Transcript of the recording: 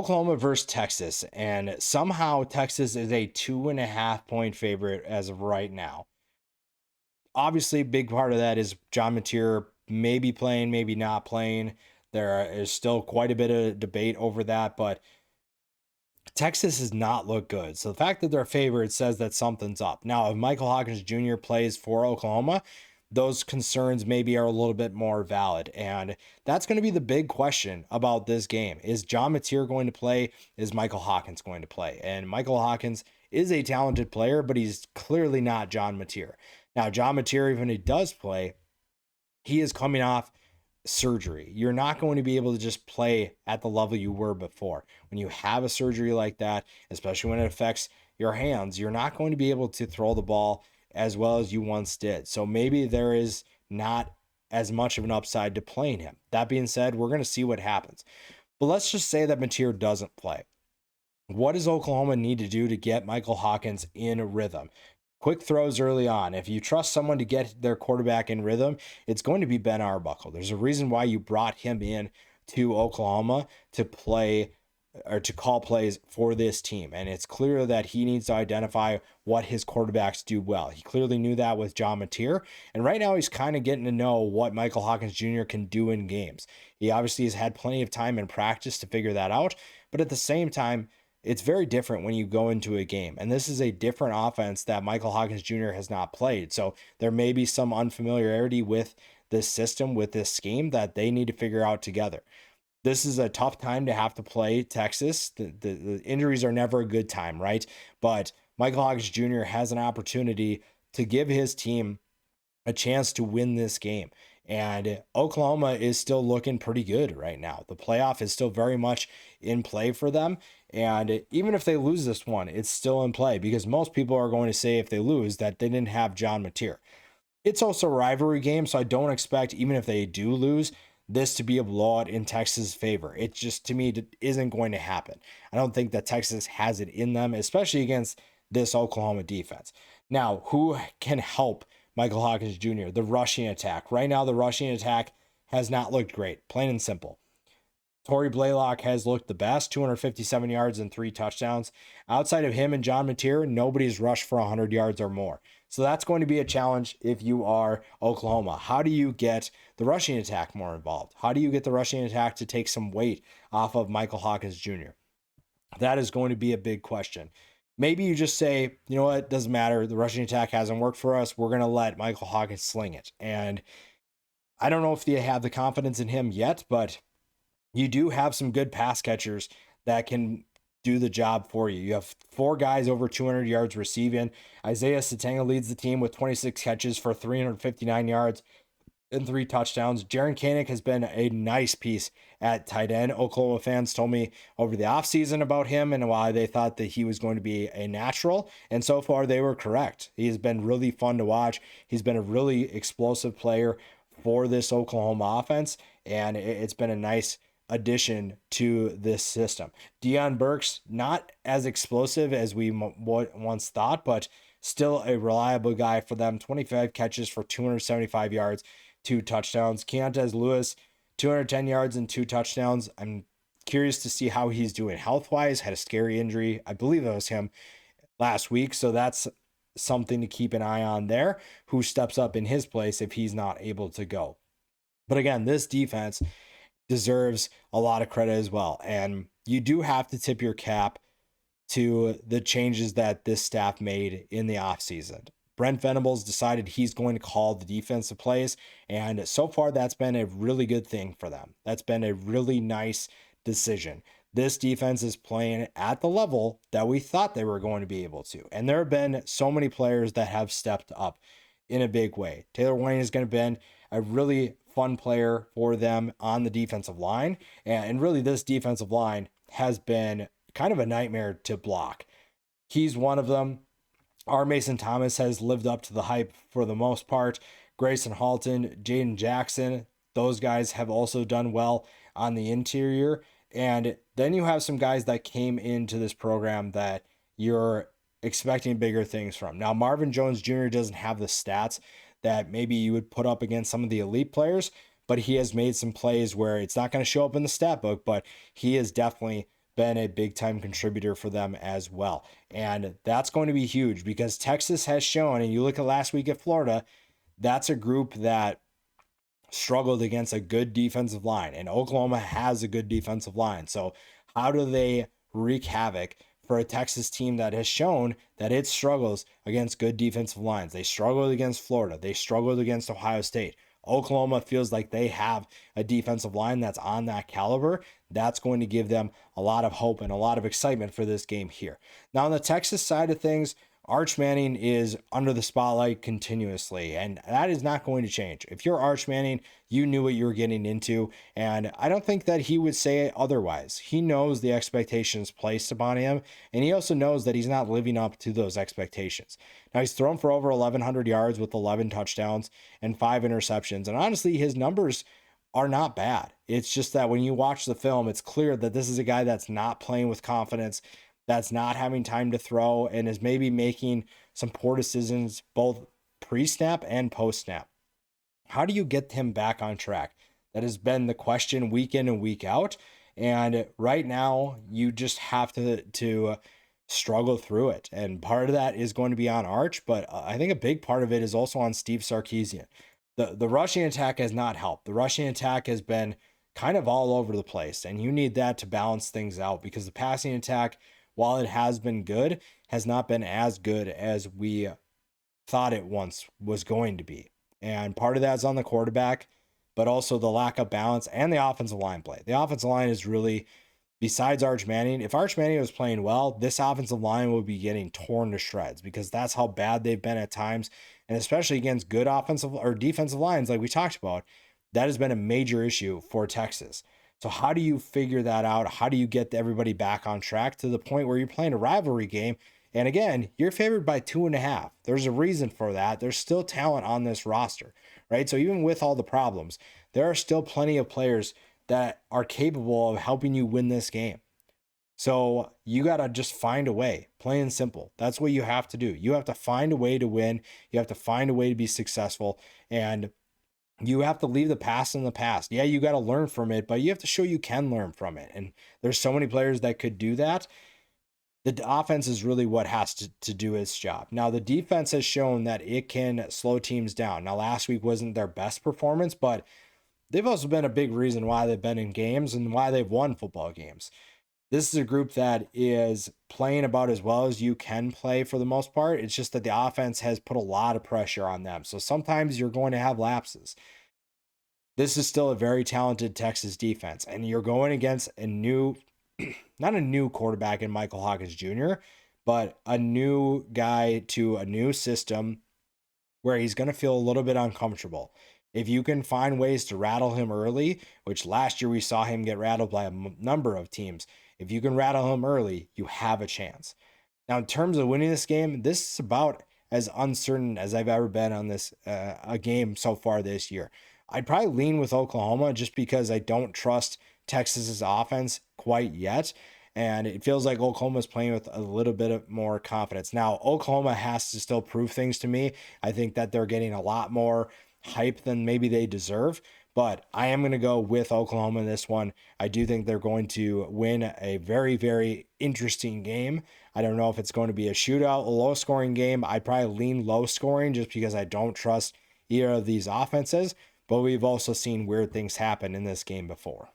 Oklahoma versus Texas, and somehow Texas is a 2.5 point favorite as of right now. Obviously, a big part of that is John Mateer maybe playing, maybe not playing. There is still quite a bit of debate over that, but Texas has not looked good. So the fact that they're favored says that something's up. Now, if Michael Hawkins Jr. plays for Oklahoma, those concerns maybe are a little bit more valid. And that's going to be the big question about this game. Is John Mateer going to play? Is Michael Hawkins going to play? And Michael Hawkins is a talented player, but he's clearly not John Mateer. Now, John Mateer, even if he does play, he is coming off surgery. You're not going to be able to just play at the level you were before. When you have a surgery like that, especially when it affects your hands, you're not going to be able to throw the ball as well as you once did. So maybe there is not as much of an upside to playing him. That being said, we're going to see what happens. But let's just say that Mateer doesn't play. What does Oklahoma need to do to get Michael Hawkins in rhythm? Quick throws early on. If you trust someone to get their quarterback in rhythm, it's going to be Ben Arbuckle. There's a reason why you brought him in to Oklahoma to play or to call plays for this team. And it's clear that he needs to identify what his quarterbacks do well. He clearly knew that with John Mateer. And right now he's kind of getting to know what Michael Hawkins Jr. can do in games. He obviously has had plenty of time in practice to figure that out. But at the same time, it's very different when you go into a game. And this is a different offense that Michael Hawkins Jr. has not played. So there may be some unfamiliarity with this system, with this scheme that they need to figure out together. This is a tough time to have to play Texas. The injuries are never a good time, right? But Michael Hawkins Jr. has an opportunity to give his team a chance to win this game. And Oklahoma is still looking pretty good right now. The playoff is still very much in play for them. And even if they lose this one, it's still in play because most people are going to say if they lose that they didn't have John Mateer. It's also a rivalry game, so I don't expect, even if they do lose, this to be a blowout in Texas' favor. It just, to me, isn't going to happen. I don't think that Texas has it in them, especially against this Oklahoma defense. Now, who can help Michael Hawkins Jr.? The rushing attack. Right now, the rushing attack has not looked great, plain and simple. Torrey Blaylock has looked the best, 257 yards and 3 touchdowns. Outside of him and John Mateer, nobody's rushed for 100 yards or more. So that's going to be a challenge if you are Oklahoma. How do you get the rushing attack more involved? How do you get the rushing attack to take some weight off of Michael Hawkins Jr.? That is going to be a big question. Maybe you just say, you know what, it doesn't matter. The rushing attack hasn't worked for us. We're going to let Michael Hawkins sling it. And I don't know if they have the confidence in him yet, but you do have some good pass catchers that can do the job for you. You have 4 guys over 200 yards receiving. Isaiah Satanga leads the team with 26 catches for 359 yards and 3 touchdowns. Jaron Koenig has been a nice piece at tight end. Oklahoma fans told me over the offseason about him and why they thought that he was going to be a natural. And so far they were correct. He has been really fun to watch. He's been a really explosive player for this Oklahoma offense. And it's been a nice addition to this system. Deion Burks, not as explosive as we once thought, but still a reliable guy for them. 25 catches for 275 yards, 2 touchdowns. Keontez Lewis, 210 yards and 2 touchdowns. I'm curious to see how he's doing health-wise. Had a scary injury. I believe that was him last week. So that's something to keep an eye on there. Who steps up in his place if he's not able to go? But again, this defense deserves a lot of credit as well. And you do have to tip your cap to the changes that this staff made in the offseason. Brent Venables decided he's going to call the defensive plays, and so far that's been a really good thing for them. That's been a really nice decision. This defense is playing at the level that we thought they were going to be able to. And there have been so many players that have stepped up in a big way. Taylor Wayne is going to be a really fun player for them on the defensive line. And really, this defensive line has been kind of a nightmare to block. He's one of them. R. Mason Thomas has lived up to the hype for the most part. Grayson Halton, Jaden Jackson, those guys have also done well on the interior. And then you have some guys that came into this program that you're expecting bigger things from. Now, Marvin Jones Jr. doesn't have the stats that maybe you would put up against some of the elite players, but he has made some plays where it's not going to show up in the stat book, but he has definitely been a big time contributor for them as well. And that's going to be huge because Texas has shown, and you look at last week at Florida, that's a group that struggled against a good defensive line, and Oklahoma has a good defensive line. So, how do they wreak havoc for a Texas team that has shown that it struggles against good defensive lines? They struggled against Florida, they struggled against Ohio State. Oklahoma feels like they have a defensive line that's on that caliber. That's going to give them a lot of hope and a lot of excitement for this game here. Now, on the Texas side of things, Arch Manning is under the spotlight continuously, and that is not going to change. If you're Arch Manning, you knew what you were getting into, and I don't think that he would say otherwise. He knows the expectations placed upon him, and he also knows that he's not living up to those expectations. Now, he's thrown for over 1,100 yards with 11 touchdowns and 5 interceptions, and honestly, his numbers are not bad. It's just that when you watch the film, it's clear that this is a guy that's not playing with confidence, that's not having time to throw, and is maybe making some poor decisions both pre-snap and post-snap. How do you get him back on track? That has been the question week in and week out. And right now, you just have to struggle through it. And part of that is going to be on Arch, but I think a big part of it is also on Steve Sarkisian. The rushing attack has not helped. The rushing attack has been kind of all over the place, and you need that to balance things out because the passing attack, while it has been good, has not been as good as we thought it once was going to be. And part of that's on the quarterback, but also the lack of balance and the offensive line play. The offensive line is really, besides Arch Manning, if Arch Manning was playing well, this offensive line would be getting torn to shreds because that's how bad they've been at times. And especially against good offensive or defensive lines, like we talked about, that has been a major issue for Texas. So how do you figure that out? How do you get everybody back on track to the point where you're playing a rivalry game? And again, you're favored by 2.5. There's a reason for that. There's still talent on this roster, right? So even with all the problems, there are still plenty of players that are capable of helping you win this game. So you got to just find a way, plain and simple. That's what you have to do. You have to find a way to win. You have to find a way to be successful. And you have to leave the past in the past. Yeah, you got to learn from it, but you have to show you can learn from it. And there's so many players that could do that. The offense is really what has to do its job. Now, the defense has shown that it can slow teams down. Now, last week wasn't their best performance, but they've also been a big reason why they've been in games and why they've won football games. This is a group that is playing about as well as you can play for the most part. It's just that the offense has put a lot of pressure on them. So sometimes you're going to have lapses. This is still a very talented Texas defense, and you're going against a new, not a new quarterback in Michael Hawkins Jr., but a new guy to a new system where he's going to feel a little bit uncomfortable. If you can find ways to rattle him early, which last year we saw him get rattled by a number of teams, if you can rattle him early, you have a chance. Now, in terms of winning this game, this is about as uncertain as I've ever been on this a game so far this year. I'd probably lean with Oklahoma just because I don't trust Texas's offense quite yet. And it feels like Oklahoma's playing with a little bit of more confidence. Now, Oklahoma has to still prove things to me. I think that they're getting a lot more hype than maybe they deserve. But I am going to go with Oklahoma in this one. I do think they're going to win a very, very interesting game. I don't know if it's going to be a shootout, a low-scoring game. I'd probably lean low-scoring just because I don't trust either of these offenses. But we've also seen weird things happen in this game before.